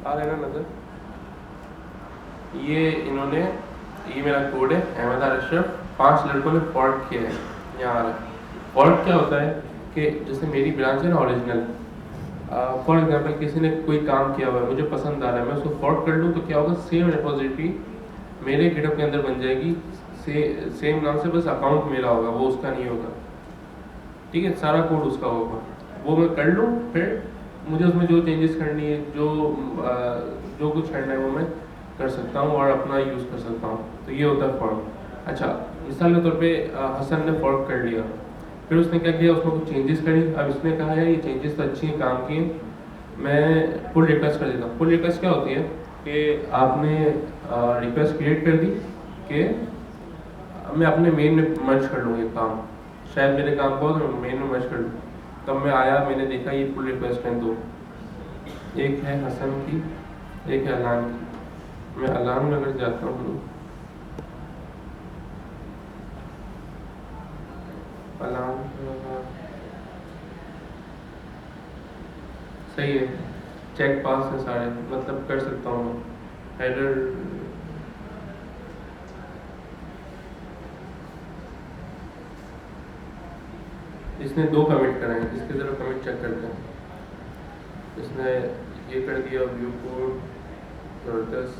आ रहा है ना नजर? ये इन्होंने, ये मेरा कोड है अहमद अशरफ, 5 लड़कों ने फॉल्ट किया है। यहाँ आ रहा है फॉल्ट क्या होता है कि जैसे मेरी ब्रांच है ना ओरिजिनल, फॉर एग्जांपल किसी ने कोई काम किया हुआ है, मुझे पसंद आ रहा है, मैं उसको फॉल्ट कर लूँ तो क्या होगा, सेम रिपोजिटरी मेरे गिटहब के अंदर बन जाएगी, सेम नाम से, बस अकाउंट मेरा होगा, वो उसका नहीं होगा। ठीक है, सारा कोड उसका होगा, वो मैं कर लूँ, फिर मुझे उसमें जो चेंजेस करनी है, जो कुछ करना है वो मैं कर सकता हूँ और अपना यूज़ कर सकता हूँ। तो ये होता है फॉर्क। अच्छा, मिसाल के तौर पे हसन ने फॉर्क कर लिया, फिर उसने क्या किया, उसमें कुछ चेंजेस करी। अब इसने कहा है ये चेंजेस तो अच्छी हैं, काम की, मैं पुल रिक्वेस्ट कर देता हूँ। पुल रिक्वेस्ट क्या होती है कि आपने रिक्वेस्ट क्रिएट कर दी कि मैं अपने मेन में मर्ज कर लूँ ये काम, शायद मेरे काम को तो मेन में मर्ज कर लूँ। तब मैं आया, मैंने देखा ये पुल रिक्वेस्ट हैं 2, एक है हसन की, एक है अलान की। मैं अलान में अगर जाता हूँ, अलान सही है, चेक पास है सारे, मतलब कर सकता हूँ मैं। हेडर इसने 2 कमिट कराए, इसके ज़रा कमिट चेक करते हैं। इसने ये कर दिया, व्यू कोड ज़बरदस्त।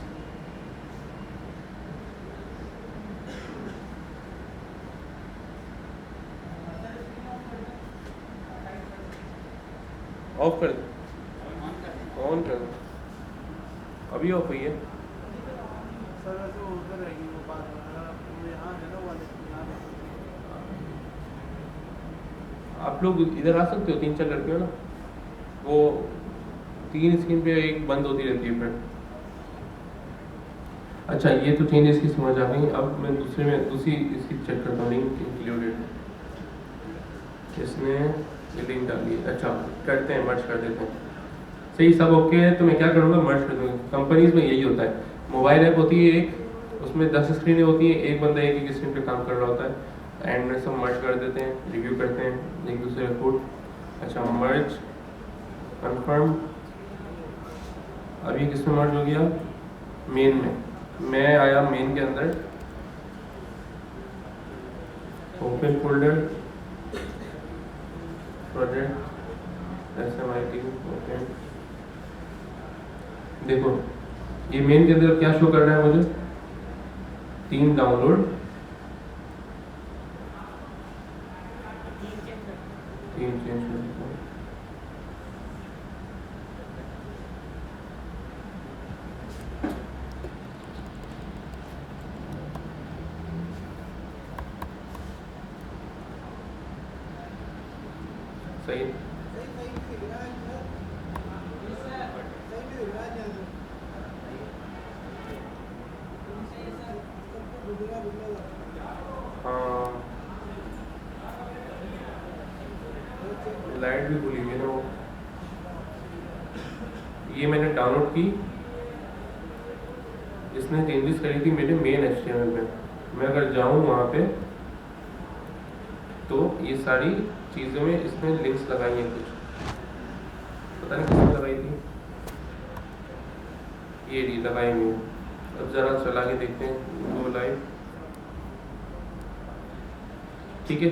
ऑफ कर दो, ऑन कर दो, अभी ऑफ हुई है। आप लोग इधर आ सकते हो, 3-4 लड़के हो ना, वो 3 स्क्रीन पे एक बंद होती रहती है फिर। अच्छा, ये तो चेंजेस की समझ आ गई। अब मैं दूसरी इसकी चेक करता हूँ, लिंक इंक्लूडेड, इसने ये लिंक डाली है। अच्छा, करते हैं, मर्ज कर देते हैं। सही, सब ओके है, तो मैं क्या करूँगा, मर्ज कर दूँगा। कंपनीज में यही होता है, मोबाइल ऐप होती है एक, उसमें 10 स्क्रीनें होती हैं, एक बंदा एक स्क्रीन पे काम कर रहा होता है, एंड में सब मर्ज कर देते हैं, रिव्यू करते हैं एक दूसरे का कोड। अच्छा, मर्ज कन्फर्म। अभी किस में मर्ज हो गया, मेन में। मैं आया मेन के अंदर, open folder, project SMIT, okay. देखो ये मेन के अंदर क्या शो कर रहा है मुझे, 3 डाउनलोड, 3 चेंज कर देता हूँ। सही, हाँ, लाइट भी भूली हुई है ना वो। ये मैंने डाउनलोड की, इसने चेंजेस करी थी मेरे मेन HTML में। मैं अगर जाऊँ वहाँ पे तो ये सारी चीज़ों में इसने लिंक्स लगाई हैं, कुछ पता नहीं किसने लगाई थी, ये लगाई हुई। अब ज़रा चला के देखते हैं, गो लाइव। ठीक है,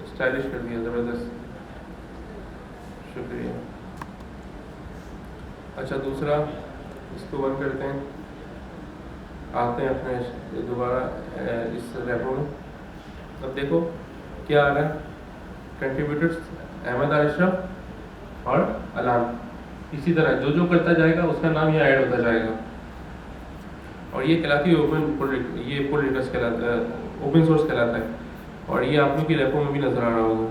स्टाइलिश कर दिया, ज़बरदस्त, शुक्रिया। अच्छा, दूसरा, इसको बंद करते हैं, आते हैं अपने दोबारा इस रेपो में। अब देखो क्या आ रहा है, कंट्रीब्यूटर्स अहमद अशरफ और अलान। इसी तरह जो जो करता जाएगा उसका नाम यहाँ ऐड होता जाएगा, और ये कहलाती है ये पुल रिक्वेस्ट कहलाता है, ओपन सोर्स कहलाता है। और ये आप लोग की रेपो में भी नज़र आ रहा होगा।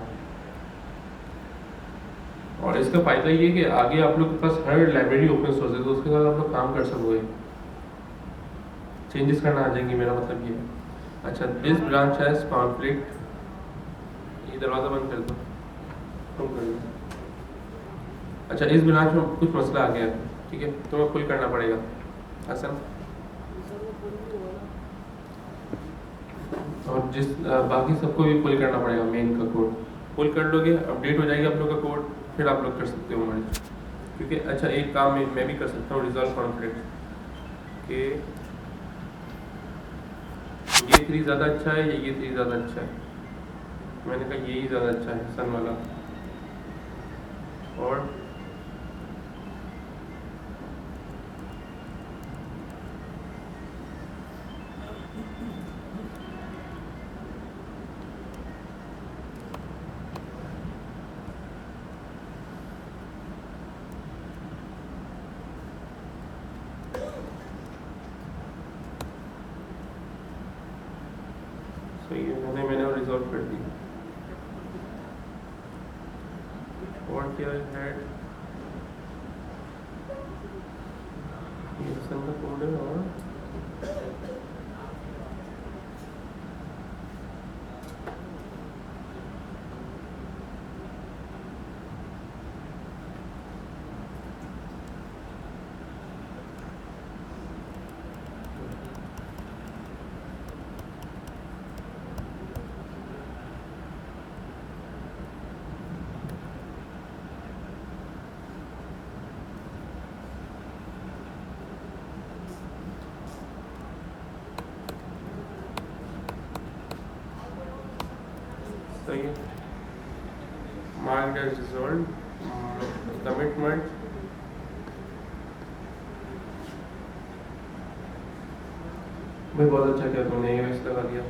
और इसका फ़ायदा ये है कि आगे आप लोग के पास हर लाइब्रेरी ओपन सोर्स है, तो उसके साथ आप लोग काम कर सकोगे, चेंजेस करना आ जाएंगी, मेरा मतलब ये है। अच्छा, दिस ब्रांच हैज़ कॉन्फ्लिक्ट, ये दरवाज़ा बंद कर दो, तुम कर दो। अच्छा, इस ब्रांच में कुछ मसला आ गया, ठीक है, तुम्हें पुल करना पड़ेगा हसन, और बाकी सबको भी पुल करना पड़ेगा। मेन का कोड पुल कर लोगे, अपडेट हो जाएगी आप लोग का कोड, फिर आप लोग कर सकते हो मर्ज। क्योंकि अच्छा एक काम मैं भी कर सकता हूँ, रिजॉल्व कॉन्फ्लिक्ट कि ये 3 ज़्यादा अच्छा है या ये 3 ज़्यादा अच्छा है। मैंने कहा यही ज़्यादा अच्छा है सन वाला। और सही है, मैंने रिजॉल्व कर दी। और क्या है, ये सन का कोड है। और सही है, मार्क एज रिजल्ट, कमिटमेंट। भाई बहुत अच्छा किया तुमने, ये वैसे लगा दिया।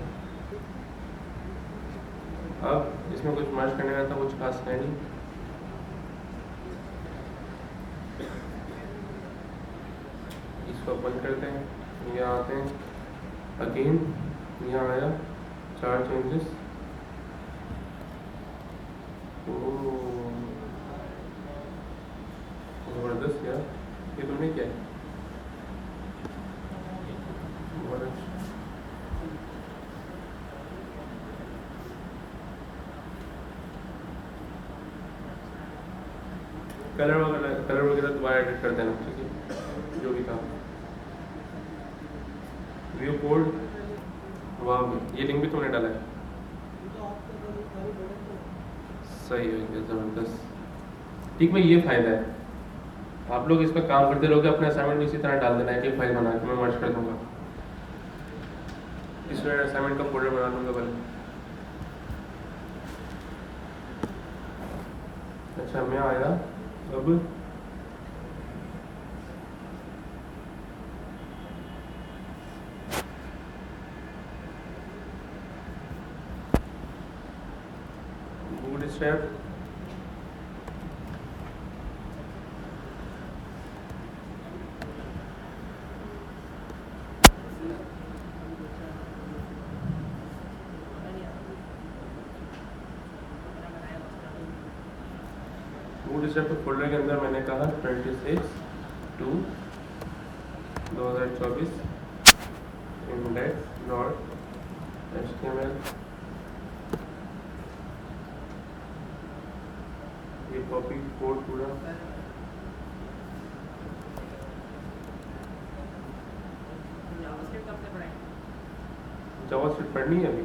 अब इसमें कुछ मर्ज करने का था, कुछ खास है नहीं। इसको बंद करते हैं, यहाँ आते हैं अगेन, यहाँ आया 4 चेंजेस। जबरदस्त यार, ये तुमने क्या है, बहुत अच्छा। कलर वगैरह दोबारा एडिट कर देना, ठीक है, जो भी था। व्यू कोड, वाह ये लिंक भी तुमने डाला है, सही है, ज़बरदस्त। ठीक भाई, ये फ़ायदा है, आप लोग इस पर काम करते रहोगे, अपने असाइनमेंट इसी तरह डाल देना है कि फाइल बना के मैं मर्ज कर दूंगा। इसमें असाइनमेंट का फोल्डर बना दूंगा पहले। अच्छा मैं आया अब, बूटस्ट्रैप, बूटस्ट्रैप के फोल्डर के अंदर मैंने कहा 26/2/2024 index.html। ये कॉपी कोड पूरा, जावास्क्रिप्ट पढ़नी है अभी।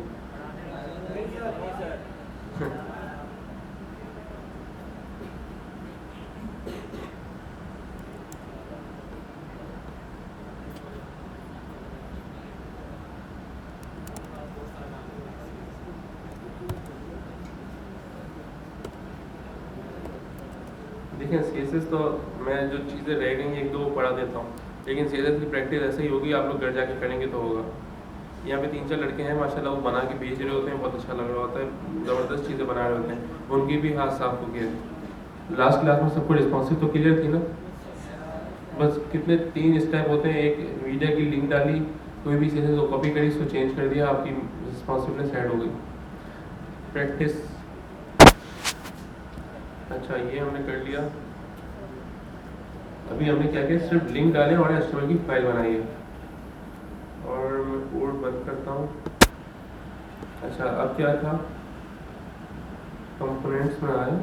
देखिए CSS तो मैं जो चीज़ें रह गई एक दो पढ़ा देता हूँ, लेकिन CSS की प्रैक्टिस ऐसे ही होगी, आप लोग घर जाके करेंगे तो होगा। यहाँ पे 3-4 लड़के हैं माशाल्लाह, वो बना के भेज रहे होते हैं, बहुत अच्छा लग रहा होता है, ज़बरदस्त चीज़ें बना रहे होते हैं, उनकी भी हाथ साफ हो गया है। लास्ट क्लास में सबको रिस्पॉन्सिव तो क्लियर थी ना, बस कितने 3 स्टेप होते हैं, एक मीडिया की लिंक डाली, कोई भी CSS को कॉपी करी, उसको चेंज कर दिया, आपकी रिस्पॉन्सिवनेस ऐड हो गई। प्रैक्टिस, अच्छा ये हमने कर लिया। अभी हमने क्या किया, सिर्फ लिंक डाले और HTML की फाइल बनाई है। और मैं कोड बंद करता हूँ। अच्छा अब क्या था, कंपोनेंट्स में आए,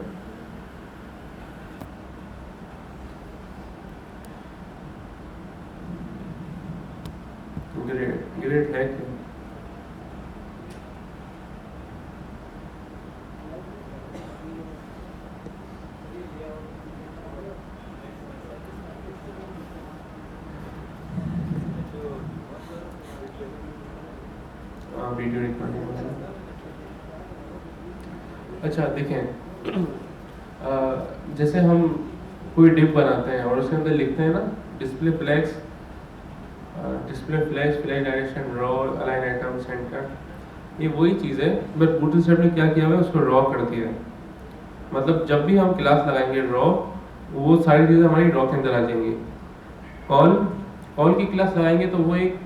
ग्रेड है क्या, वीडियो रिकॉर्डिंग वगैरह। अच्छा देखें, जैसे हम कोई डिप बनाते हैं और उसके अंदर लिखते हैं ना display flags, flag direction, raw, align item, centre, ये वही चीज़ है, बट बूटस्ट्रैप ने क्या किया हुआ है उसको रॉ कर दिया है। मतलब जब भी हम क्लास लगाएंगे रॉ, वो सारी चीज़ें हमारी रॉ के अंदर आ जाएंगी। कॉल की क्लास लगाएंगे तो वो एक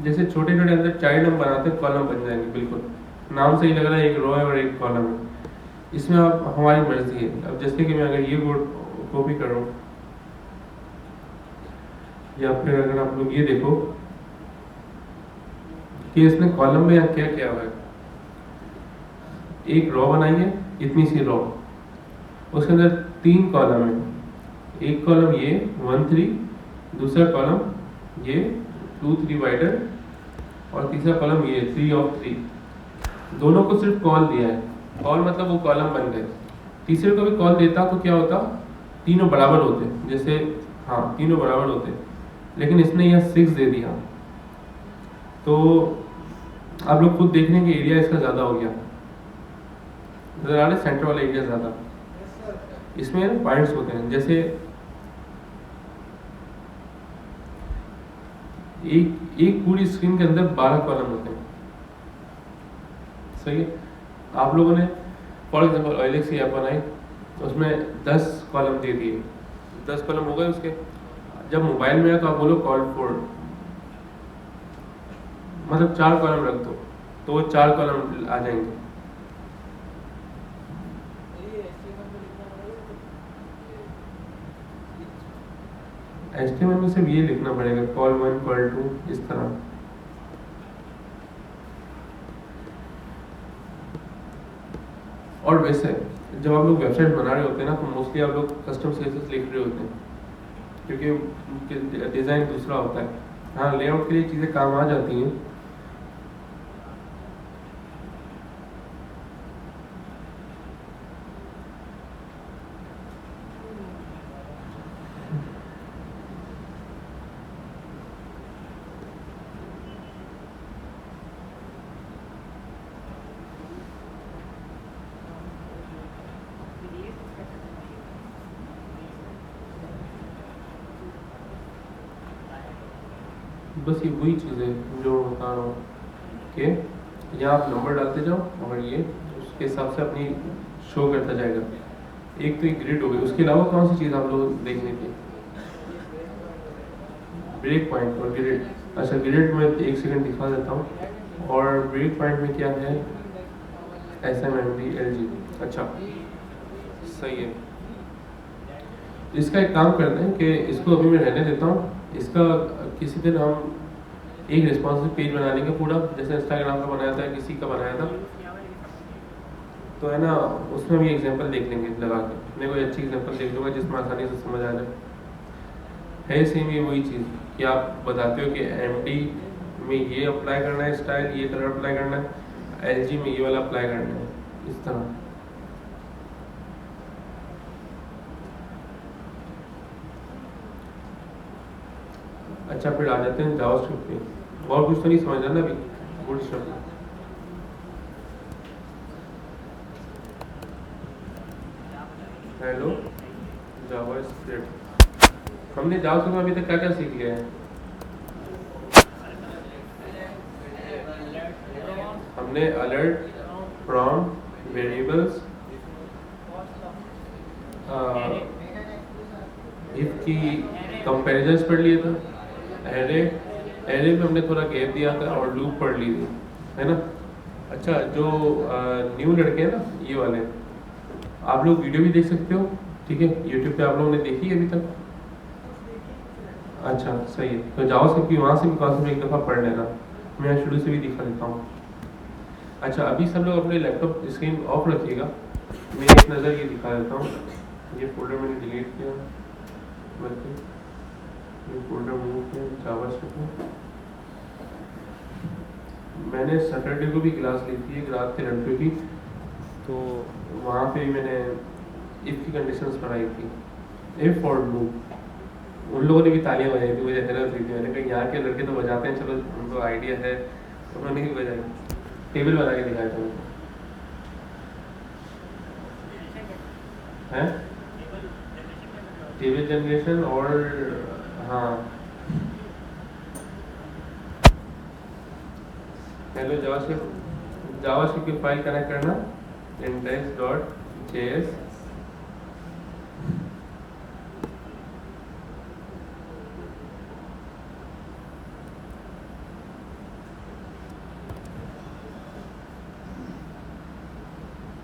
जैसे छोटे छोटे अंदर चाइल्ड हम बनाते हैं कॉलम बन जाएंगे, बिल्कुल नाम से ही लग रहा है एक रो है और एक कॉलम है। इसमें आप हमारी मर्जी है। अब जैसे कि मैं अगर ये कोड कॉपी कर रहा हूँ, या फिर अगर आप लोग ये देखो कि इसने कॉलम में क्या किया हुआ है, एक रो बनाई है, इतनी सी रो, उसके अंदर 3 कॉलम है, एक कॉलम ये 1 3, दूसरा कॉलम ये 2 3 वाइडर, और तीसरा कॉलम ये 3 ऑफ 3। दोनों को सिर्फ कॉल दिया है, कॉल मतलब वो कॉलम बन गए। तीसरे को भी कॉल देता तो क्या होता, तीनों बराबर होते, जैसे हाँ तीनों बराबर होते, लेकिन इसने यहाँ 6 दे दिया, तो आप लोग खुद देख रहे हैं कि एरिया इसका ज़्यादा हो गया, सेंटर वाला एरिया ज़्यादा। इसमें पॉइंट्स होते हैं, जैसे एक पूरी स्क्रीन के अंदर 12 कॉलम होते हैं, सही है। आप लोगों ने फॉर एग्जाम्पल OLX की ऐप बनाई, उसमें 10 कॉलम दे दिए, 10 कॉलम हो गए उसके। जब मोबाइल में है तो आप बोलो कॉल फॉर, मतलब 4 कॉलम रख दो तो वो 4 कॉलम आ जाएंगे। HTML में सिर्फ ये लिखना पड़ेगा, कॉल 1 कॉल 2, इस तरह। और वैसे जब आप लोग वेबसाइट बना रहे होते हैं ना, तो मोस्टली आप लोग कस्टम CSS लिख रहे होते हैं, क्योंकि डिज़ाइन दूसरा होता है। हाँ, लेआउट के लिए चीज़ें काम आ जाती हैं। बस ये वही चीज़ है जो बता रहा हूँ कि यहाँ आप नंबर डालते जाओ और ये उसके हिसाब से अपनी शो करता जाएगा। एक तो ये ग्रिड हो गई, उसके अलावा कौन सी चीज़ आप लोग देखने की, ब्रेक पॉइंट और ग्रिड। अच्छा ग्रिड में 1 सेकंड दिखा देता हूँ, और ब्रेक पॉइंट में क्या है, SMMD LG। अच्छा सही है, इसका एक काम करते हैं कि इसको अभी मैं रहने देता हूँ। इसका किसी दिन हम एक रिस्पॉन्सिव पेज बना लेंगे पूरा, जैसे इंस्टाग्राम का बनाया था, किसी का बनाया था, तो है ना, उसमें भी एग्जांपल देख लेंगे लगा के। मैं कोई अच्छी एग्जांपल देख लूँगा जिसमें आसानी से समझ आ जाए। है सेम ये वही चीज़ कि आप बताते हो कि MD में ये अप्लाई करना है स्टाइल, ये कलर अप्लाई करना है, LG में ये वाला अप्लाई करना है, इस तरह। अच्छा फिर आ जाते हैं जावास्क्रिप्ट पे। और कुछ तो नहीं समझ रहा ना अभी बूटस्ट्रैप में। हेलो जावास्क्रिप्ट, हमने जावास्क्रिप्ट में अभी तक क्या क्या सीख लिया है? हमने अलर्ट, प्रॉम्प्ट, वेरिएबल्स, इफ की कंपैरिजंस पढ़ लिए था, एरे में हमने थोड़ा गैप दिया था, और लूप पढ़ ली थी, है ना। अच्छा जो न्यू लड़के हैं ना ये वाले, आप लोग वीडियो भी देख सकते हो, ठीक है, यूट्यूब पे आप लोगों ने देखी है अभी तक? अच्छा सही है, तो जावास्क्रिप्ट की वहाँ से भी कॉन्सेप्ट एक दफ़ा पढ़ लेना, मैं शुरू से भी दिखा देता हूँ। अच्छा अभी सब लोग अपने लैपटॉप स्क्रीन ऑफ रखिएगा, मैं एक नज़र ये दिखा देता हूँ। ये फोल्डर मैंने डिलीट किया, बल्कि ये फोल्डर मूव किया जावास्क्रिप्ट में। मैंने सैटरडे को भी क्लास ली थी एक रात के घंटे की, तो वहाँ पे मैंने इफ़ की कंडीशंस पढ़ाई थी, इफ़ फॉर लूप। उन लोगों ने भी तालियां बजाई थी, मुझे हैरत हुई थी। मैंने कहा यहाँ के लड़के तो बजाते हैं, चलो उनको आइडिया है, होने की बजाय टेबल बना के दिखाया था उनको है टेबल जनरेशन और हाँ हेलो जावास्क्रिप्ट की फाइल कनेक्ट करना index.js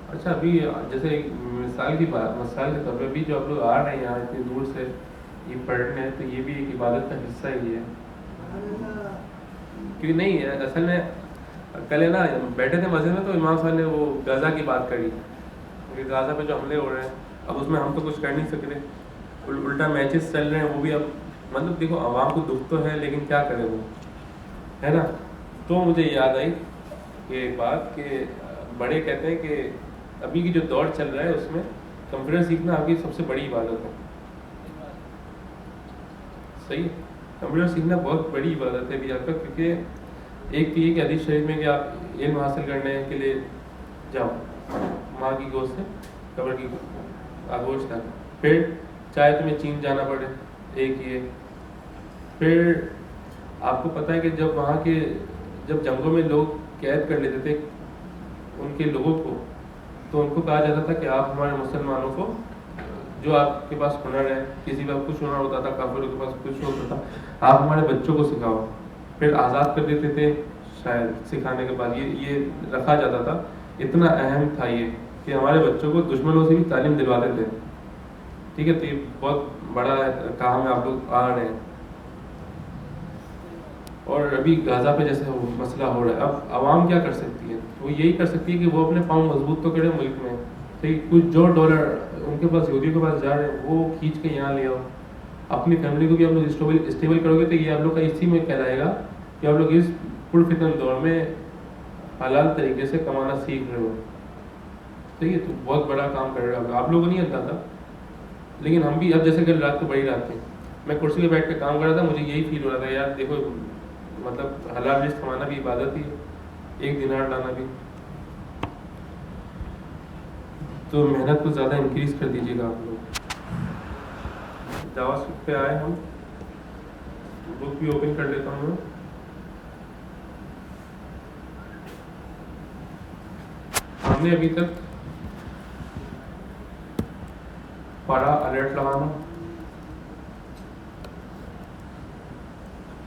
अच्छा अभी जैसे मिसाल के तौर पे भी जो आप लोग आ रहे हैं यहाँ इतनी दूर से ये पढ़ने तो ये भी एक इबादत का हिस्सा ही है क्योंकि नहीं असल में कल है ना बैठे थे मस्जिद में तो इमाम साहब ने वो गाज़ा की बात करी क्योंकि गाज़ा पे जो हमले हो रहे हैं अब उसमें हम तो कुछ कर नहीं सकते उल्टा मैचेस चल रहे हैं वो भी अब मतलब देखो आवाम को दुख तो है लेकिन क्या करें वो है ना तो मुझे याद आई कि एक बात कि बड़े कहते हैं कि अभी की जो दौर चल रहा है उसमें कंप्यूटर सीखना आपकी सबसे बड़ी इबादत है सही है कंप्यूटर सीखना बहुत बड़ी इबादत है अभी आपका क्योंकि एक तो ये कि हदीस शरीफ में कि आप इल्म हासिल करने के लिए जाओ माँ की गोद से कब्र की आगोश तक फिर चाहे तुम्हें चीन जाना पड़े एक ये फिर आपको पता है कि जब वहाँ के जब जंगों में लोग कैद कर लेते थे उनके लोगों को तो उनको कहा जाता था कि आप हमारे मुसलमानों को जो आपके पास हुनर है किसी का कुछ हुनर होता था काफिरों के पास कुछ होता था आप हमारे बच्चों को सिखाओ फिर आज़ाद कर देते थे शायद सिखाने के बाद ये रखा जाता था इतना अहम था ये कि हमारे बच्चों को दुश्मनों से भी तालीम दिलवाते थे ठीक है तो ये बहुत बड़ा काम है आप लोग आ रहे हैं और अभी गाज़ा पे जैसे वो मसला हो रहा है अब आवाम क्या कर सकती है वो यही कर सकती है कि वो अपने पाँव मजबूत तो करे मुल्क में तो कुछ जो डॉलर उनके पास यहूदियों के पास जा रहे हैं वो खींच के यहाँ ले आओ अपनी फैमिली को भी आप लोग स्टेबल करोगे तो ये आप लोग का इसी में कहलाएगा कि आप लोग इस पुरफितन दौर में हलाल तरीके से कमाना सीख रहे हो ठीक है तो बहुत बड़ा काम कर रहे हो आप लोगों को नहीं आता था लेकिन हम भी अब जैसे कल रात को बड़ी रात थी मैं कुर्सी पे बैठ कर काम कर रहा था मुझे यही फील हो रहा था यार देखो मतलब हलाल रिस्क कमाना भी इबादत ही एक दिनार लाना भी तो मेहनत को ज़्यादा इंक्रीज कर दीजिएगा आप लोग जावास्क्रिप्ट पे आए हम बुक भी ओपन कर लेता हूँ हमने अभी तक पढ़ा अलर्ट लगाना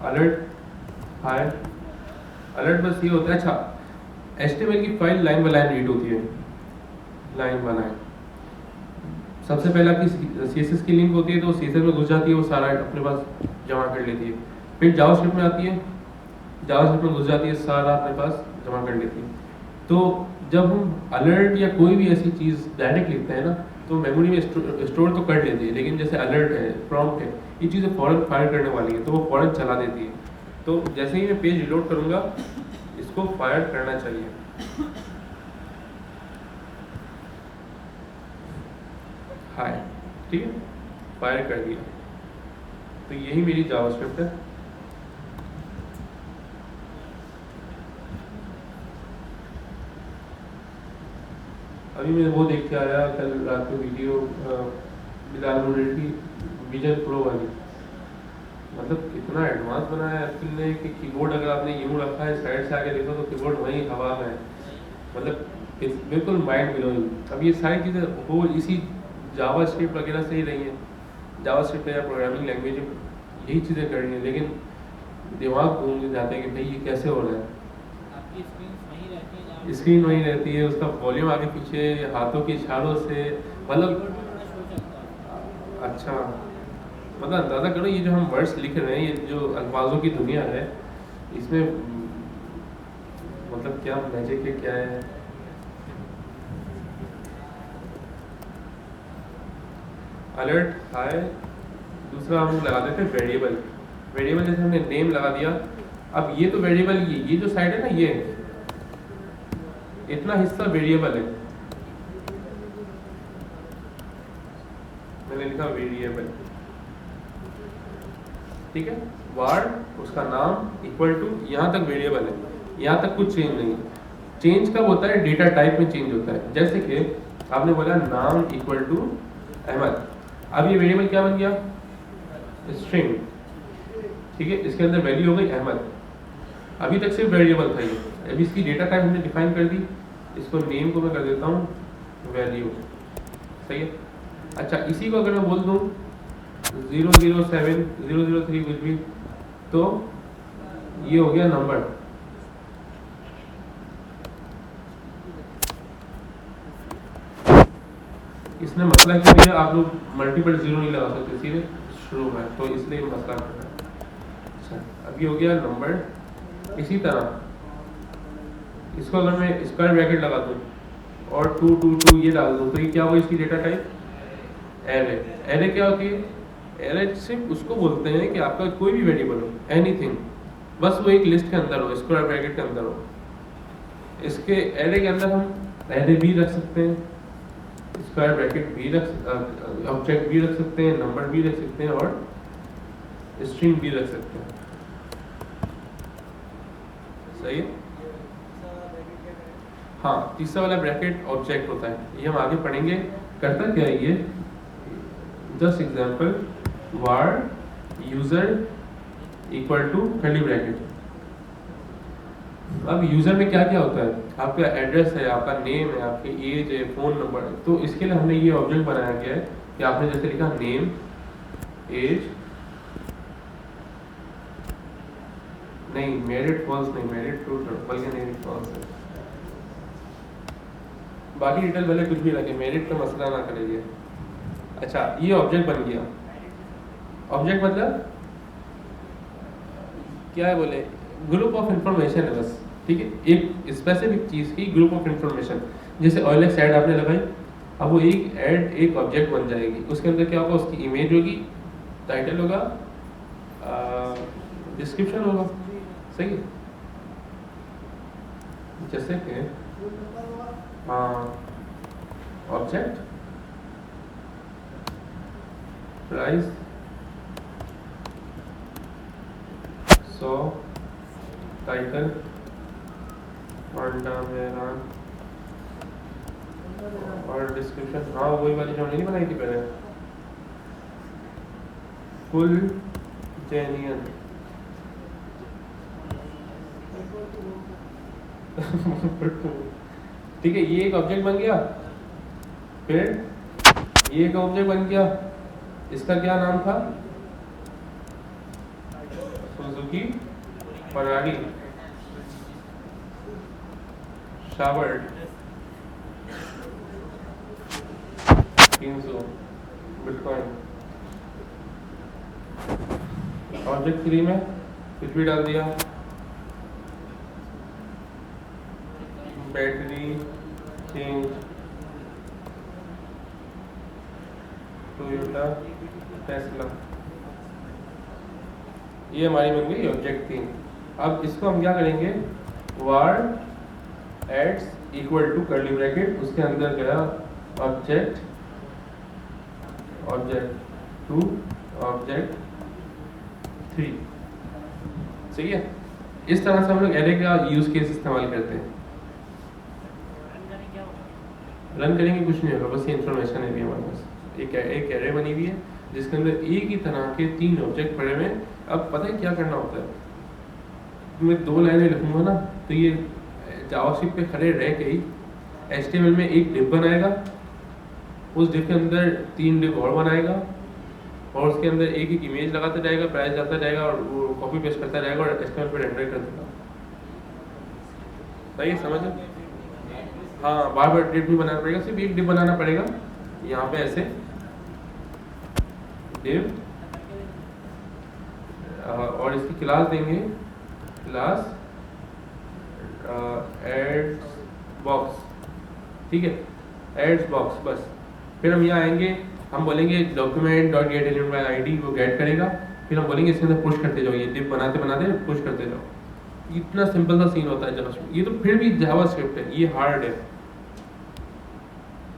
अलर्ट हाय अलर्ट बस ये होता है अच्छा HTML की file line by line read होती है लाइन बाय लाइन सबसे पहला की CSS की लिंक होती है तो CSS में घुस जाती है वो सारा अपने पास जमा कर लेती है फिर जावास्क्रिप्ट में आती है जावास्क्रिप्ट में घुस जाती है सारा अपने पास जमा कर लेती है तो जब हम अलर्ट या कोई भी ऐसी चीज़ डायरेक्ट लिखते हैं ना तो मेमोरी में स्टोर तो कर लेती है लेकिन जैसे अलर्ट है प्रॉम्प्ट है ये चीज़ें फ़ौरन फायर करने वाली है तो वो फ़ौरन चला देती है तो जैसे ही मैं पेज रिलोड करूँगा इसको फायर करना चाहिए हाय ठीक है फायर कर दिया तो यही मेरी जावास्क्रिप्ट है अभी मैं वो देख के आया कल रात में वीडियो बिलाल मुरेड की विजन प्रो वाली मतलब कितना एडवांस बनाया है एप्पल ने कि कीबोर्ड अगर आपने यूं रखा है साइड से आगे देखो तो कीबोर्ड वहीं हवा में है मतलब बिल्कुल माइंड ब्लोइंग अब ये सारी चीज़ें हो इसी जावास्क्रिप्ट वगैरह से ही रही हैं जावास्क्रिप्ट या प्रोग्रामिंग लैंग्वेज यही चीज़ें कर रही हैं लेकिन दिमाग घूम जाते हैं कि भाई ये कैसे हो रहा है स्क्रीन वहीं रहती है उसका वॉल्यूम आगे पीछे हाथों के इशारों से मतलब अच्छा मतलब अंदाज़ा करो ये जो हम वर्ड्स लिख रहे हैं ये जो अल्फाजों की दुनिया है इसमें मतलब क्या मैजिक है क्या है अलर्ट हाय दूसरा हम लगा देते हैं वेरिएबल वेरिएबल जैसे हमने नेम लगा दिया अब ये तो वेरिएबल ये जो साइड है ना ये इतना हिस्सा वेरिएबल है मैंने लिखा वेरिएबल ठीक है वार उसका नाम इक्वल टू यहाँ तक वेरिएबल है यहाँ तक कुछ चेंज नहीं है। चेंज कब होता है? डेटा टाइप में चेंज होता है। जैसे कि आपने बोला नाम इक्वल टू अहमद, अब ये वेरिएबल क्या बन गया? स्ट्रिंग। ठीक है, इसके अंदर वैल्यू हो गई अहमद। अभी तक सिर्फ वेरिएबल था ये, अभी इसकी डेटा टाइप हमने डिफाइन कर दी। इसको नेम को मैं कर देता हूँ वैल्यू। सही है। अच्छा, इसी को अगर मैं बोल दूँ 007 003 कुछ भी, तो ये हो गया नंबर। इसने मसला क्या दिया? आप लोग मल्टीपल जीरो नहीं लगा सकते, सीधे शुरू में, तो इसलिए मसला कर रहा है। अच्छा, अभी हो गया नंबर। इसी तरह इसको अगर मैं स्क्वायर ब्रैकेट लगा दूँ और 222 ये डाल दूँ, तो ये क्या होगा? इसकी डेटा टाइप एरे। एरे क्या होती है? एरे सिर्फ उसको बोलते हैं कि आपका कोई भी वेरिएबल हो, एनीथिंग, बस वो एक लिस्ट के अंदर हो, स्क्वायर ब्रैकेट के अंदर हो। इसके एरे के अंदर हम एरे भी रख सकते हैं, स्क्वायर ब्रैकेट भी ऑब्जेक्ट भी रख सकते हैं, नंबर भी रख सकते हैं और स्ट्रिंग भी रख सकते हैं। सही है। हाँ, तीसरा वाला ब्रैकेट ऑब्जेक्ट होता है, ये हम आगे पढ़ेंगे। करता क्या है ये? Just example, var user equal to curly bracket. अब यूजर में क्या क्या होता है? आपका एड्रेस है, आपका नेम है, आपकी एज है, फोन नंबर है। तो इसके लिए हमने ये ऑब्जेक्ट बनाया गया है कि आपने जैसे लिखा नेम, एज, नहीं मैरिड फॉल्स नहीं, मैरिड ट्रू बल्कि नहीं फॉल्स है, बाकी डिटेल भले कुछ भी लगे, मेरिट का मसला ना करेंगे। अच्छा, ये ऑब्जेक्ट बन गया। ऑब्जेक्ट मतलब क्या है बोले? ग्रुप ऑफ इंफॉर्मेशन है बस। ठीक है, एक स्पेसिफिक चीज की ग्रुप ऑफ इंफॉर्मेशन। जैसे OLX ऐड आपने लगाई, अब वो एक ऐड एक ऑब्जेक्ट बन जाएगी। उसके अंदर क्या होगा? उसकी इमेज होगी, टाइटल होगा, डिस्क्रिप्शन होगा। सही है। जैसे कि object, price, 100, title, Honda Mehran और डिस्क्रिप्शन। हाँ, वही वाली जो नहीं बनाई थी पहले, फुल जेन्युइन। ठीक है, ये एक ऑब्जेक्ट बन गया। फिर ये एक ऑब्जेक्ट बन गया, इसका क्या नाम था? Suzuki Ferrari showered 300 bitcoin. Object 3 में कुछ भी डाल दिया, बैटरी चेंज, टोयोटा टेस्ला। ये हमारी बन गई ऑब्जेक्ट 3। अब इसको हम क्या करेंगे? var ads equal to curly bracket, उसके अंदर गया ऑब्जेक्ट, ऑब्जेक्ट 2, ऑब्जेक्ट 3। सही है। इस तरह से हम लोग एरे का यूज केस इस्तेमाल करते हैं। रन करेंगे कुछ नहीं होगा, बस ये इन्फॉर्मेशन है हमारे पास। एक एरे बनी हुई है जिसके अंदर एक ही तरह के 3 ऑब्जेक्ट पड़े हुए हैं। अब पता है क्या करना होता है? मैं 2 लाइनें लिखूंगा ना, तो ये जावास्क्रिप्ट पे खड़े रह के ही HTML में एक डिव बनाएगा, उस डिव के अंदर 3 डिव और बनाएगा और उसके अंदर एक एक इमेज लगाता जाएगा, प्राइस जाता जाएगा और वो कॉपी पेस्ट करता जाएगा और HTML पे रेंडर कर देगा। सही है, समझ? हाँ, बार बार डिव भी बनाना पड़ेगा, सिर्फ एक डिव बनाना पड़ेगा। यहाँ पे ऐसे डिव और इसकी क्लास देंगे, क्लास एड्स बॉक्स। ठीक है, एड्स बॉक्स बस। फिर हम यहाँ आएंगे, हम बोलेंगे document dot gate element by ID, वो गेट करेगा। फिर हम बोलेंगे इसके अंदर पुश करते जाओ, ये डिव बनाते बनाते पुश करते जाओ। इतना सिंपल सा सीन होता है जावास्क्रिप्ट। ये तो फिर भी जावास्क्रिप्ट है, ये हार्ड है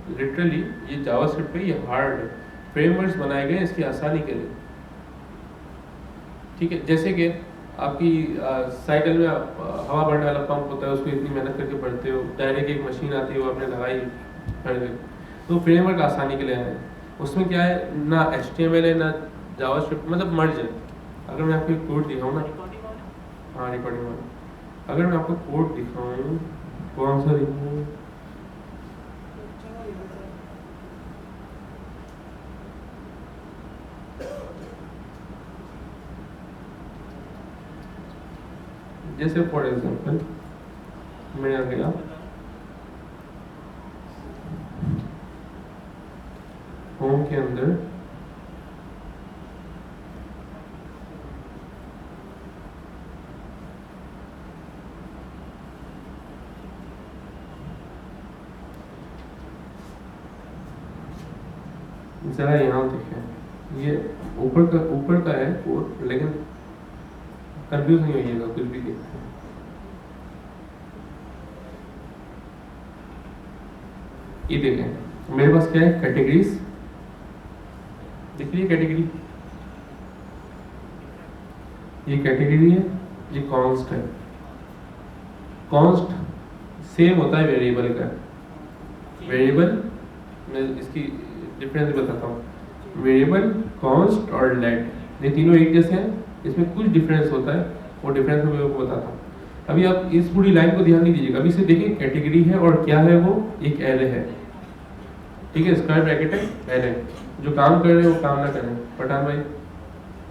लिटरली। ये जावास्क्रिप्ट है, ये हार्ड है। फ्रेमवर्क्स बनाए गए इसकी आसानी के लिए। ठीक है, जैसे कि आपकी साइकिल में हवा भरने वाला पंप होता है, उसको इतनी मेहनत करके भरते हो, डायरेक्ट एक मशीन आती है वो आपने लगाई भर गई। तो फ्रेमवर्क आसानी के लिए है। उसमें क्या है, ना HTML है ना जावास्क्रिप्ट, मतलब मर्ज है। अगर मैं आपको कोड दिखाऊँ ना, हाँ रिकॉर्डिंग वाला, अगर मैं आपको कोड दिखाऊँ, कौन सा दिखाऊँ, जैसे फॉर एग्जाम्पल मैं आ गया होम के अंदर, जरा यहाँ देखें, ये ऊपर का है कोड, लेकिन कंफ्यूज नहीं होइएगा कुछ भी के। ये देखें मेरे पास क्या है, कैटेगरीज दिख रही है, कैटेगरी, ये कैटेगरी है, ये कॉन्स्ट है। कॉन्स्ट सेम होता है वेरिएबल का। वेरिएबल मैं इसकी डिफरेंस बताता हूँ। वेरिएबल, कॉन्स्ट और लेट ये तीनों एक जैसे हैं, इसमें कुछ डिफरेंस होता है, वो डिफरेंस मैं आपको बताता हूँ। अभी आप इस पूरी लाइन को ध्यान नहीं दीजिएगा, अभी से देखिए कैटेगरी है और क्या है, वो एक एरे है, ठीक है, स्क्वायर ब्रैकेट है, एरे। जो काम कर रहे हैं वो काम ना करें, पठान भाई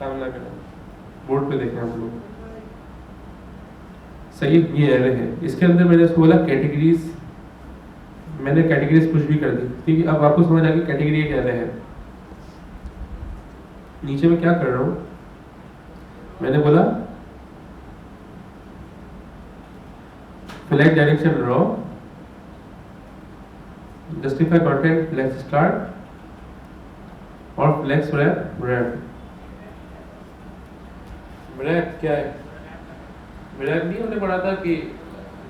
काम ना करें, बोर्ड पे देखें आप लोग, सही। ये एरे है, इसके अंदर मैंने उसको बोला कैटेगरीज, मैंने कैटेगरीज कुछ भी कर दी, ठीक है। अब आपको समझ आ गई कैटेगरी एक एरे है। नीचे में क्या कर रहा हूँ, मैंने बोला select डायरेक्शन रो, जस्टिफाई कंटेंट फ्लेक्स स्टार्ट और फ्लेक्स रैप रैप। रैप क्या है, रैप नहीं हमने पढ़ा था कि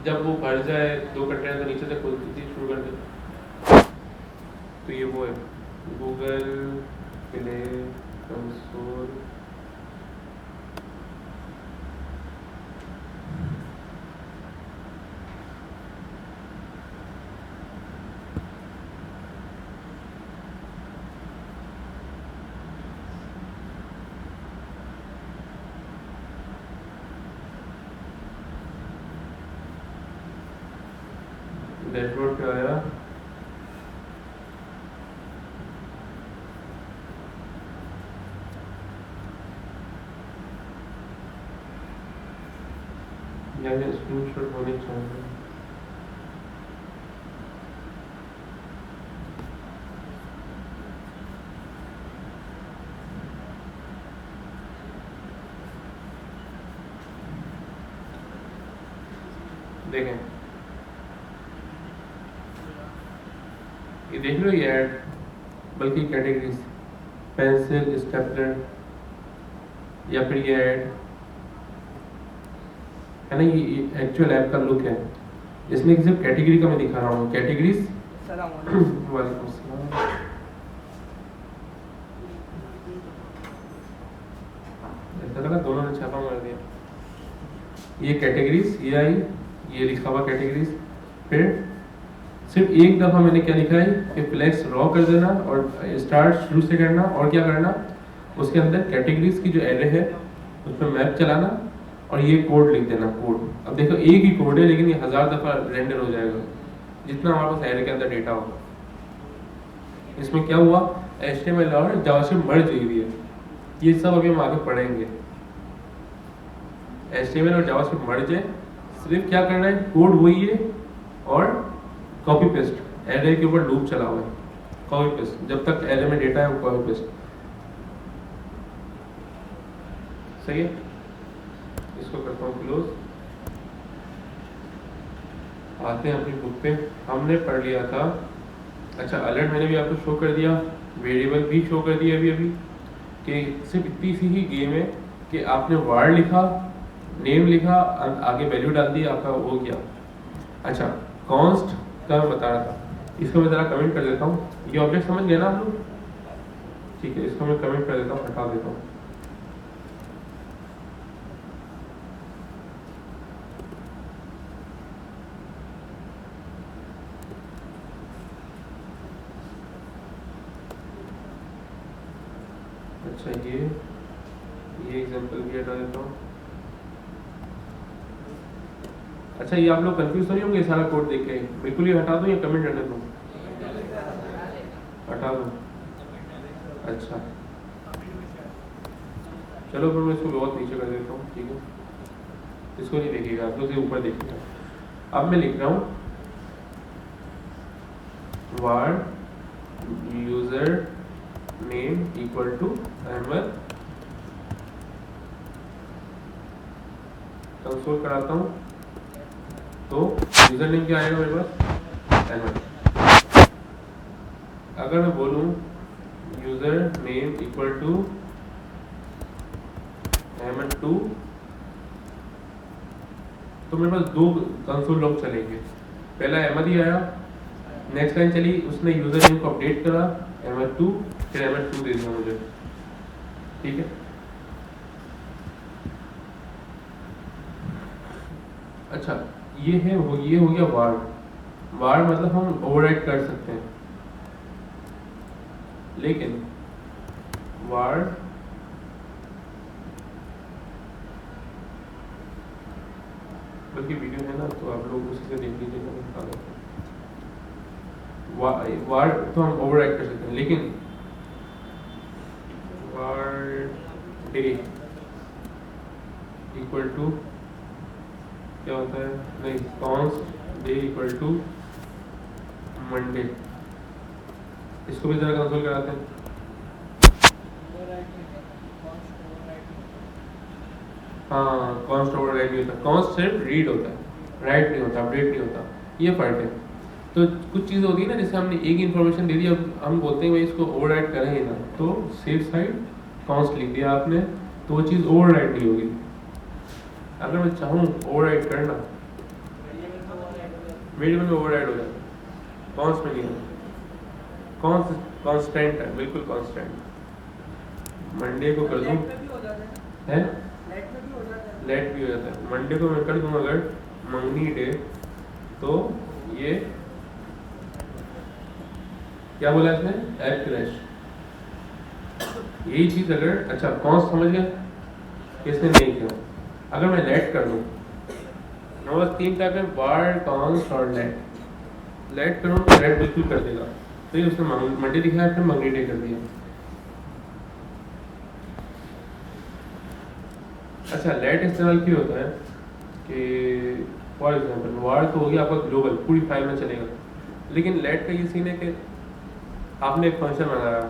जब वो भर जाए 2 कंटेनर तो नीचे से खोलती थी शुरू कर दे, तो ये वो है गूगल प्ले कंसोल। डैशबोर्ड पे आया, यहाँ स्क्रीनशॉट होने चाहिए। देखें ये देख लो, ये ऐड, बल्कि कैटेगरीज पेंसिल स्टेपलर, या फिर ये ऐड है ना, ये एक्चुअल ऐप का लुक है। इसमें सिर्फ कैटेगरी का मैं दिखा रहा हूँ, कैटेगरीज। वालेकुम सलाम। ऐसा लगा दोनों ने छापा मार दिया। ये कैटेगरीज, ये आई, ये लिखा हुआ कैटेगरीज। फिर सिर्फ एक दफ़ा मैंने क्या लिखा है कि फ्लेक्स रॉ कर देना और स्टार्ट शुरू से करना, और क्या करना, उसके अंदर कैटेगरीज की जो एरे है उस पर मैप चलाना और ये कोड लिख देना, कोड। अब देखो एक ही कोड है लेकिन ये 1000 दफ़ा रेंडर हो जाएगा जितना हमारे पास एरे के अंदर डेटा होगा। इसमें क्या हुआ, HTML और जावास्क्रिप्ट मर्ज हुई है, ये सब अभी हम आगे पढ़ेंगे। HTML और जावास्क्रिप्ट मर्ज है, सिर्फ क्या करना है, कोड वही है और कॉपी पेस्ट, एरे के ऊपर लूप चला हुआ है, कॉपी पेस्ट, जब तक एरे में डेटा है वो कॉपी पेस्ट, सही है। इसको करता हूँ क्लोज। आते हैं अपनी बुक पे, हमने पढ़ लिया था। अच्छा, अलर्ट मैंने भी आपको शो कर दिया, वेरिएबल भी शो कर दिया अभी अभी, कि सिर्फ इतनी सी ही गेम है कि आपने वर्ड लिखा, नेम लिखा, आगे वैल्यू डाल दी, आपका हो गया। अच्छा, कॉन्स्ट का मैं बता रहा था, इसको मैं ज़रा कमेंट कर देता हूँ। ये ऑब्जेक्ट समझ गए ना आप लोग, ठीक है, इसको मैं कमेंट कर देता हूँ, हटा देता हूँ। अच्छा ये एग्जांपल भी हटा देता हूँ। अच्छा ये आप लोग कंफ्यूज तो नहीं होंगे सारा कोड देख के? बिल्कुल ही हटा दूँ या कमेंट रहने दूँ? हटा दूँ? अच्छा चलो फिर मैं इसको बहुत नीचे कर देता हूँ, ठीक है? इसको नहीं देखिएगा आप लोग, ऊपर देखिएगा। अब मैं लिख रहा हूँ var user name equal to Ahmed. Console कराता हूँ तो यूजर नेम क्या आएगा मेरे पास? अहमद। अगर मैं बोलूँ user name equal to Ahmed 2 तो मेरे पास दो कंसोल लॉग चलेंगे। पहला अहमद ही आया, नेक्स्ट लाइन चली उसने यूजर नेम को अपडेट करा अहमद 2, फिर अहमद 2 दे दिया मुझे, ठीक है? अच्छा ये हो गया वार मतलब हम ओवरराइट कर सकते हैं, लेकिन वार बल्कि वीडियो है ना तो आप लोग उसी से देख लीजिएगा। वार तो हम ओवरराइट कर सकते हैं, लेकिन वार डे इक्वल टू क्या होता है? नहीं, const day equal to Monday. इसको भी जरा कंसोल कराते हैं। हाँ कॉन्स्ट ओवरराइट नहीं होता, कॉन्स्ट सिर्फ रीड होता है, राइट नहीं होता, अपडेट नहीं होता, ये फर्क है। तो कुछ चीज़ होती है ना, जैसे हमने एक इन्फॉर्मेशन दे दी, अब हम बोलते हैं भाई इसको ओवरराइट करेंगे ना, तो सेफ साइड कॉन्स्ट लिख दिया आपने तो वो चीज़ ओवरराइट नहीं होगी। अगर मैं चाहूँ ओवरराइट करना, वेरिएबल में ओवरराइट हो जाता है, कॉन्स्ट में नहीं होता। कॉन्स्टेंट है, बिल्कुल कॉन्स्टेंट। मंडे को कर दूँ है, लेट भी हो जाता है। मंडे को मैं कर दूँ अगर मंगनी डे, तो ये क्या बोला इसने? App crash. यही चीज़ अगर, अच्छा कॉन्स्ट समझ गए किसने नहीं किया। अगर मैं लेट कर दूँ, बस 3 टाइप है, वार, कॉन्स्ट और लेट। लेट करूँ तो लेट बिल्कुल कर देगा, तो ये उसने मंडे दिखाया फिर मंगनी डे कर दिया। अच्छा लेट इस्तेमाल क्यों होता है कि फॉर एग्जांपल वार तो हो गया आपका ग्लोबल, पूरी फाइल में चलेगा, लेकिन लेट का ये सीन है कि आपने एक फंक्शन बनाया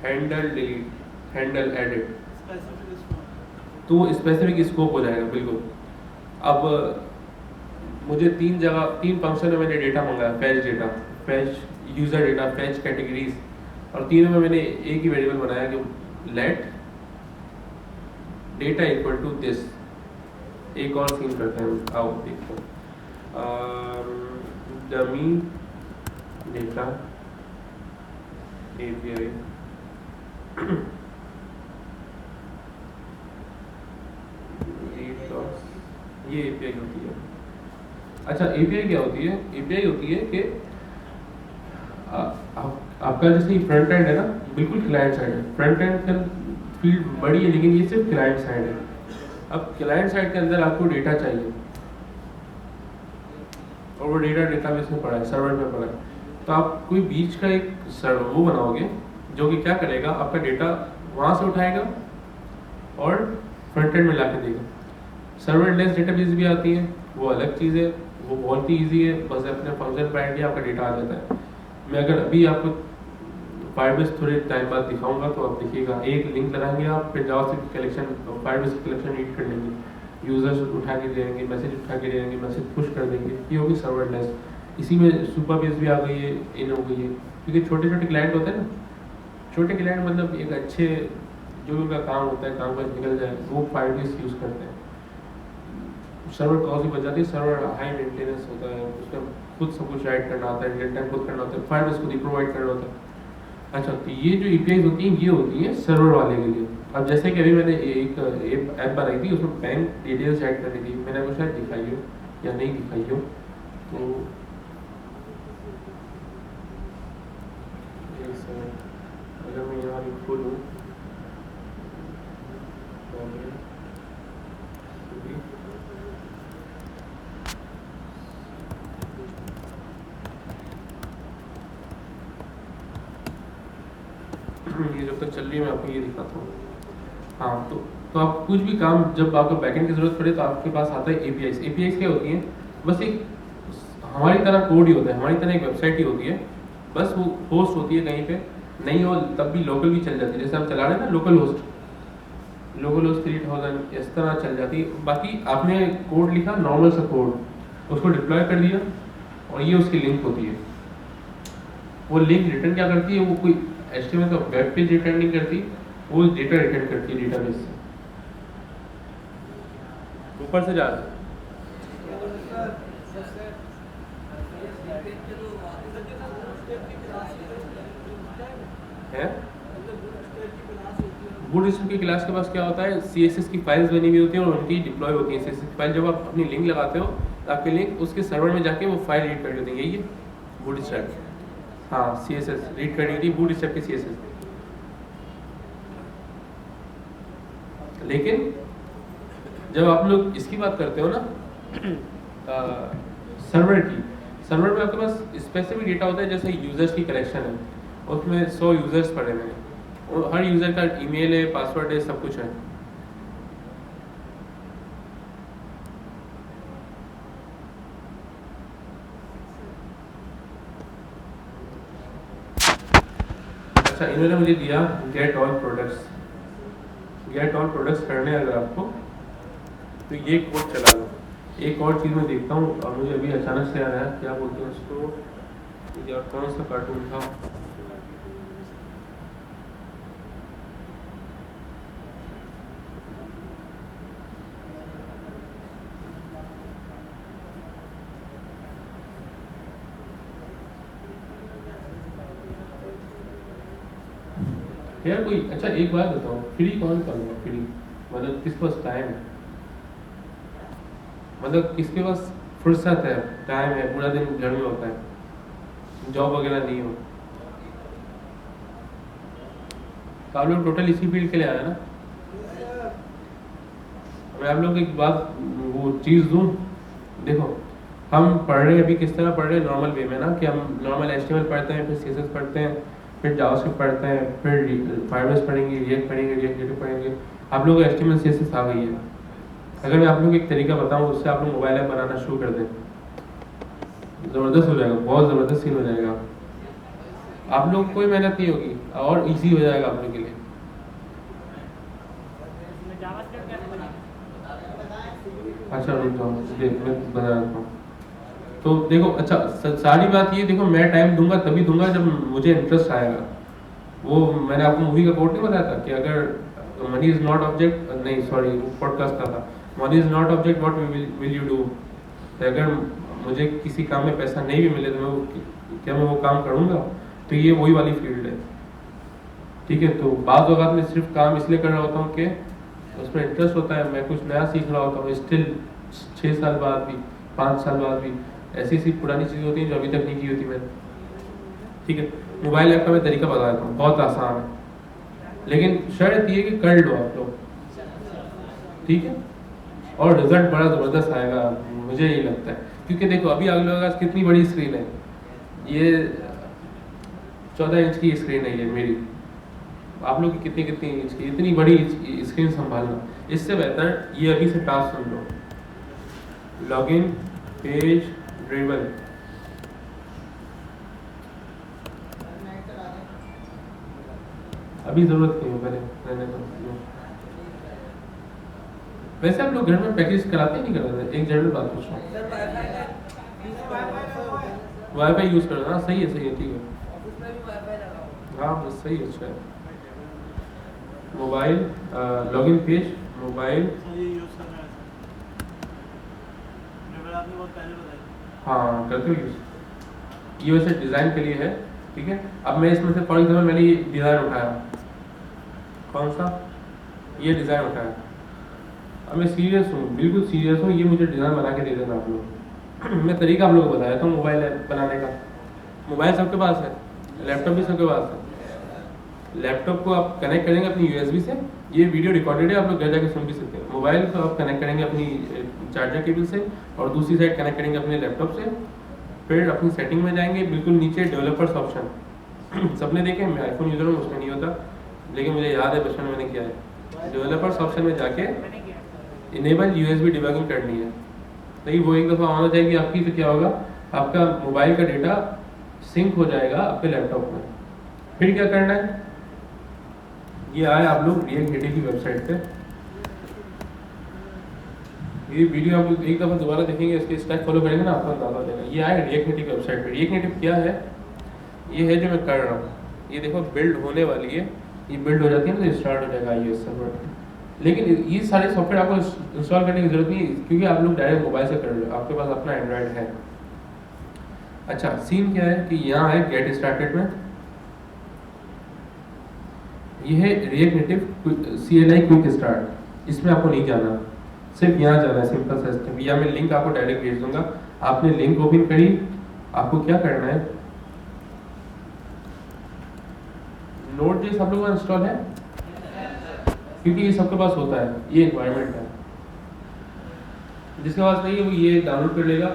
हैंडल डिलीट, हैंडल एडिट, तो स्पेसिफिक स्कोप हो जाएगा बिल्कुल। अब मुझे 3 फंक्शन में मैंने डेटा मंगाया, fetch data, fetch user data, fetch categories, और तीनों में मैंने एक ही वेरिएबल बनाया कि let data equal to this. एक और सीन करते हैं, आओ देखो, डमी डेटा API ये API होती है। अच्छा API क्या होती है? API होती है कि आपका जैसे फ्रंट एंड है ना, बिल्कुल क्लाइंट साइड है, फ्रंट एंड का फील्ड बड़ी है, लेकिन ये सिर्फ क्लाइंट साइड है। अब क्लाइंट साइड के अंदर आपको डेटा चाहिए और वो डेटा डेटाबेस में पड़ा है, सर्वर में पड़ा है, तो आप कोई बीच का एक सर्वर वो बनाओगे जो कि क्या करेगा, आपका डेटा वहाँ से उठाएगा और फ्रंट एंड में ला के देगा। सर्वरलेस डेटाबेस भी आती है, वो अलग चीज़ है, वो बहुत ही ईजी है, बस अपने फंक्शन पर ऐड किया आपका डेटा आ जाता है। मैं अगर अभी आपको फायरबेस थोड़े टाइम बाद दिखाऊंगा तो आप देखिएगा, एक लिंक लगाएंगे आप, फिर JavaScript collection, Firebase collection read कर लेंगे, यूजर्स उठा के दे देंगे, मैसेज उठा के दे देंगे, मैसेज पुश कर देंगे, ये होगी सर्वरलेस। इसी में सुपरबेस भी आ गई है, इन हो गई है, क्योंकि छोटे छोटे क्लाइंट होते हैं ना, छोटे क्लाइंट मतलब एक अच्छे जो उनका काम होता है, काम का निकल जाए, वो फायरबेस यूज़ करते हैं। सर्वर कॉस्ट भी बच जाती है, सर्वर हाई मेंटेनेंस होता है, उसमें खुद सब कुछ राइट करना आता है, रियल टाइम खुद करना होता है, फायरबेस खुद ही प्रोवाइड करना होता है। अच्छा तो ये जो APIs होती हैं ये होती हैं सर्वर वाले के लिए। अब जैसे कि अभी मैंने एक ऐप बनाई थी, उसमें बैंक डिटेल्स ऐड करनी थी, मैंने आपको शायद दिखाई हो या नहीं दिखाई हो, तो अगर मैं यहाँ खोलूँ ये जब तक चल रही है मैं आपको ये दिखाता हूँ। हाँ, तो आप कुछ भी काम जब आपको बैकएंड की ज़रूरत पड़े तो आपके पास आता है एपीआईज। एपीआईज क्या होती हैं? बस एक हमारी तरह कोड ही होता है, हमारी तरह एक वेबसाइट ही होती है, बस वो होस्ट होती है कहीं पे, नहीं हो तब भी लोकल भी चल जाती है। जैसे हम चला रहे हैं ना लोकल होस्ट 3000 इस तरह चल जाती है। बाकी आपने कोड लिखा, नॉर्मल सा कोड, उसको डिप्लॉय कर दिया और ये उसकी लिंक होती है। वो लिंक रिटर्न क्या करती है? वो कोई एचटीएमएल का वेब पेज रिटर्न नहीं करती, वो डेटा रिटर्न करती है डेटाबेस से, ऊपर से जा रहा है। बूटस्ट्रैप की क्लास के पास क्या होता है? सीएसएस की फाइल्स बनी हुई होती हैं और उनकी डिप्लॉय होती है। सीएसएस फाइल जब आप अपनी लिंक लगाते हो तो आपके लिंक उसके सर्वर में जाके वो फाइल रीड कर देती है। यही है बूटस्ट्रैप। हाँ, सीएसएस रीड करनी होती है बूटस्ट्रैप की सीएसएस। लेकिन जब आप लोग इसकी बात करते हो ना सर्वर की, सर्वर में आपके पास स्पेसिफिक डेटा होता है। जैसे यूजर्स की कलेक्शन है, उसमें 100 यूजर्स पड़े हुए हैं और हर यूजर का ईमेल है, पासवर्ड है, सब कुछ है। अच्छा, इन्होंने मुझे दिया get all products. Get all products करने अगर आपको तो ये कोड चला लो। एक और चीज़ मैं देखता हूँ और मुझे अभी अचानक से आ रहा है, क्या बोलते हैं उसको, या कौन सा कार्टून था, यार कोई। अच्छा एक बात बताओ, फ्री कौन करूँगा? फ्री मतलब किसके पास टाइम है, मतलब किसके पास फुर्सत है, टाइम है, पूरा दिन घर में होता है, जॉब वगैरह नहीं हो, तो आप लोग टोटल इसी फील्ड के लिए आए ना। मैं आप लोग एक बात वो चीज़ दूँ, देखो हम पढ़ रहे हैं अभी किस तरह पढ़ रहे हैं, नॉर्मल वे में ना, कि हम नॉर्मल एचटीएमएल पढ़ते हैं, फिर सीएसएस पढ़ते हैं, फिर जावास्क्रिप्ट पढ़ते हैं, फिर फाइबर्स पढ़ेंगे, रिएक्ट पढ़ेंगे, रिएक्ट नेटिव पढ़ेंगे। आप लोग एचटीएमएल सीएसएस आ गई है। अगर मैं आप लोग एक तरीका बताऊं उससे आप लोग मोबाइल ऐप बनाना शुरू कर दें, ज़बरदस्त हो जाएगा, बहुत ज़बरदस्त सीन हो जाएगा। आप लोग कोई मेहनत नहीं होगी और इजी हो जाएगा आप लोग के लिए। अच्छा रुक जाओ, देख मैं बता देता हूँ। तो देखो, अच्छा सारी बात ये देखो, मैं टाइम दूंगा तभी दूंगा जब मुझे इंटरेस्ट आएगा। वो मैंने आपको मूवी का कोट नहीं बताया था कि अगर मनी इज नॉट ऑब्जेक्ट, नहीं सॉरी पॉडकास्ट का था, money is not object what will you do. तो अगर मुझे किसी काम में पैसा नहीं भी मिले तो क्या मैं वो काम करूँगा? तो ये वही वाली फील्ड है, ठीक है। तो बाज़ औक़ात में सिर्फ काम इसलिए कर रहा होता हूँ कि उसमें इंटरेस्ट होता है, मैं कुछ नया सीख रहा होता हूँ। स्टिल 6 साल बाद भी, 5 साल बाद भी ऐसी ऐसी पुरानी चीज़ें होती हैं जो अभी तक नहीं की होती मैंने, ठीक है। मोबाइल ऐप का मैं तरीका बता देता हूँ, बहुत आसान है, लेकिन शर्त ये कि कर लो आप लोग, ठीक है। और रिजल्ट बड़ा ज़बरदस्त आएगा, मुझे यही लगता है। क्योंकि देखो अभी आप लोगों के पास कितनी बड़ी स्क्रीन है, ये 14 इंच की स्क्रीन है ये मेरी, आप लोग की कितनी इंच की, इतनी बड़ी स्क्रीन संभालना। इससे बेहतर ये अभी से टास्क सुन लो, लॉगिन पेज ड्रिबल। अभी ज़रूरत नहीं हो, पहले रहने दो। वैसे आप लोग घर में पैकेज कराते नहीं कराते? एक जनरल बात पूछ रहा हूँ, वाईफाई यूज़ करना? हाँ सही है, ठीक है, हाँ बस सही है, अच्छा है। मोबाइल लॉगिन पेज, मोबाइल, हाँ करते हो यूज़। ये वैसे डिज़ाइन के लिए है, ठीक है। अब मैं इसमें से फॉर एग्जाम्पल मैंने ये डिज़ाइन उठाया, कौन सा, ये डिज़ाइन उठाया। अब मैं सीरियस हूँ, बिल्कुल सीरियस हूँ, ये मुझे डिज़ाइन बना के दे देना आप लोग। मैं तरीका आप लोगों को बताया था मोबाइल ऐप बनाने का। मोबाइल सबके पास है, लैपटॉप भी सबके पास है। लैपटॉप को आप कनेक्ट करेंगे अपनी यूएसबी से, ये वीडियो रिकॉर्डेड है, आप लोग घर जाके सुन भी सकते हैं। मोबाइल को आप कनेक्ट करेंगे अपनी चार्जर केबल से और दूसरी साइड कनेक्ट करेंगे अपने लैपटॉप से। फिर अपनी सेटिंग में जाएंगे, बिल्कुल नीचे डेवलपर्स ऑप्शन सबने देखे, मैं आईफोन यूज़र हूँ, उसमें नहीं होता, लेकिन मुझे याद है बचपन में मैंने किया है। डेवलपर्स ऑप्शन में जाके इनेबल यूएसबी डिबगिंग करनी है, लेकिन वो एक दफ़ा ऑन हो जाएगी आपकी तो क्या होगा, आपका मोबाइल का डेटा सिंक हो जाएगा आपके लैपटॉप में। फिर क्या करना है, ये आए आप लोग रिएक्ट नेटिव की वेबसाइट पे, ये वीडियो आप लोग एक दफ़ा दोबारा देखेंगे, इसके स्टेप फॉलो करेंगे ना, आपको अंदाजा हो जाएगा। ये आए रिएक्ट नेटिव वेबसाइट पे। रिएक्ट नेटिव क्या है, ये है जो मैं कर रहा हूँ, ये देखो बिल्ड होने वाली है, ये बिल्ड हो जाती है ना तो स्टार्ट हो जाएगा iOS सर्वर। लेकिन ये सारे सॉफ्टवेयर आपको इंस्टॉल करने की जरूरत नहीं है, क्योंकि आप लोग डायरेक्ट मोबाइल से कर रहे हो, आपके पास अपना एंड्रॉयड है। अच्छा, सीन क्या है कि यहाँ है गेट स्टार्टेड में, ये है react native CLI quick start, इसमें आपको नहीं जाना, सिर्फ यहाँ जाना है, सिंपल सा स्टेप। या मैं लिंक आपको डायरेक्ट भेज दूंगा, आपने लिंक ओपन करी, आपको क्या करना है, नोड.js आप लोगों का इंस्टॉल है, क्योंकि ये सबके पास होता है, ये एनवायरनमेंट है। जिसके पास नहीं है वो ये डाउनलोड कर लेगा।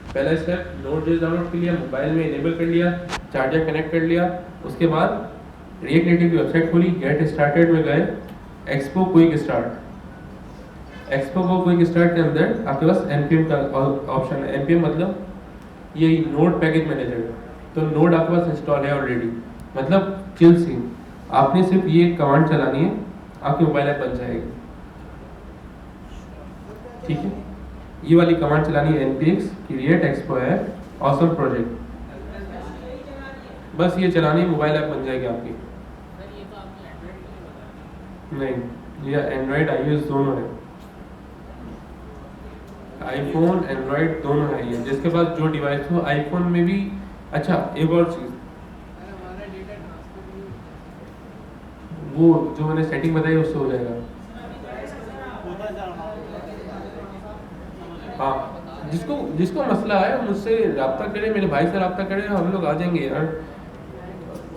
पहला स्टेप, नोड.js डाउनलोड कर लिया, मोबाइल में इनेबल कर लिया, चार्जर कनेक्ट कर लिया, उसके बाद रिएक्ट नेटिव की वेबसाइट खोली, गेट स्टार्टेड में गए, expo quick start, expo quick start के अंदर आपके पास npm का ऑप्शन है। npm मतलब ये नोड पैकेज मैनेजर, तो नोड आपके पास इंस्टॉल है ऑलरेडी, मतलब चिल सीन, आपने सिर्फ ये कमांड चलानी है, आपकी मोबाइल ऐप बन जाएगी। ठीक है, ये वाली कमांड चलानी है, npx create expo app awesome project, बस ये चलानी है, मोबाइल ऐप बन जाएगी आपकी। नहीं, ये एंड्रॉयड iOS दोनों है, आईफोन एंड्रॉयड दोनों है, ये जिसके पास जो डिवाइस हो, आईफोन में भी। अच्छा, एक और चीज़, वो जो मैंने सेटिंग बताई उससे हो जाएगा। हाँ, जिसको जिसको मसला है मुझसे रब्ता करे, मेरे भाई से रब्ता करे, हम लोग आ जाएंगे यार।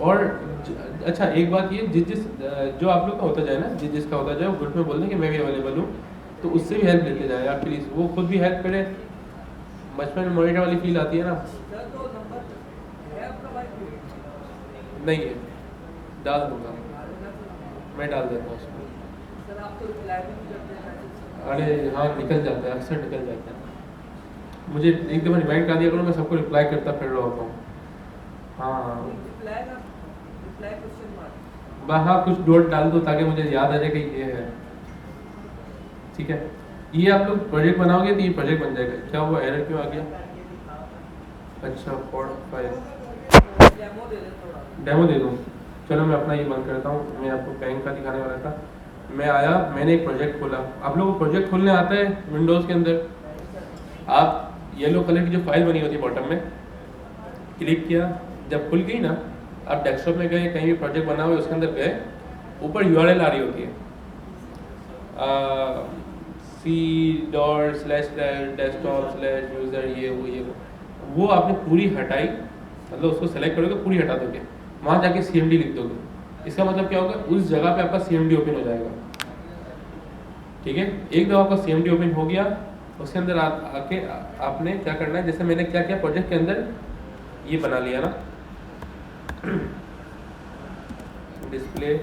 और अच्छा एक बात ये, जिस जो आप लोग का होता जाए ना, जिसका होता जाए, वो ग्रुप में बोल दें कि मैं भी अवेलेबल हूँ, तो उससे भी हेल्प लेते जाए यार प्लीज़, वो खुद भी हेल्प करे, बचपन में मॉनिटर वाली फील आती है ना। नहीं है, डाल दूंगा, मैं डाल देता हूँ उसमें। अरे हाँ, निकल जाता है, अक्सर निकल जाता है। मुझे एक दफ़ा रिमाइंड कर दिया करो, मैं सबको रिप्लाई करता फिर रहा होता हूँ। हाँ हाँ, कुछ डॉट डाल दो ताकि मुझे याद आ जाए कि ये है। ठीक है, ये आप लोग प्रोजेक्ट बनाओगे तो ये प्रोजेक्ट बन जाएगा। क्या हुआ, एरर क्यों आ गया? अच्छा, फॉर्म फाइल डेमो दे दूँ, चलो मैं अपना ये बंद करता हूँ। मैं आपको बैंक का दिखाने वाला था, मैं आया, मैंने एक प्रोजेक्ट खोला। आप लोगों को प्रोजेक्ट खोलने आता है विंडोज़ के अंदर? आप येलो कलर की जो फाइल बनी होती है बॉटम में क्लिक किया, जब खुल गई ना, आप डेस्कटॉप में गए, कहीं भी प्रोजेक्ट बना हुआ है उसके अंदर गए, ऊपर URL आ रही होती है c./desktop/user, ये वो आपने पूरी हटाई, मतलब उसको सेलेक्ट करोगे, पूरी हटा दोगे, वहाँ जाके CMD लिख दोगे। इसका मतलब क्या होगा, उस जगह पे आपका CMD ओपन हो जाएगा। ठीक है, एक दफ़ा आपका CMD ओपन हो गया, उसके अंदर आके आपने क्या करना है, जैसे मैंने क्या किया प्रोजेक्ट के अंदर, ये बना लिया ना, डिस्प्ले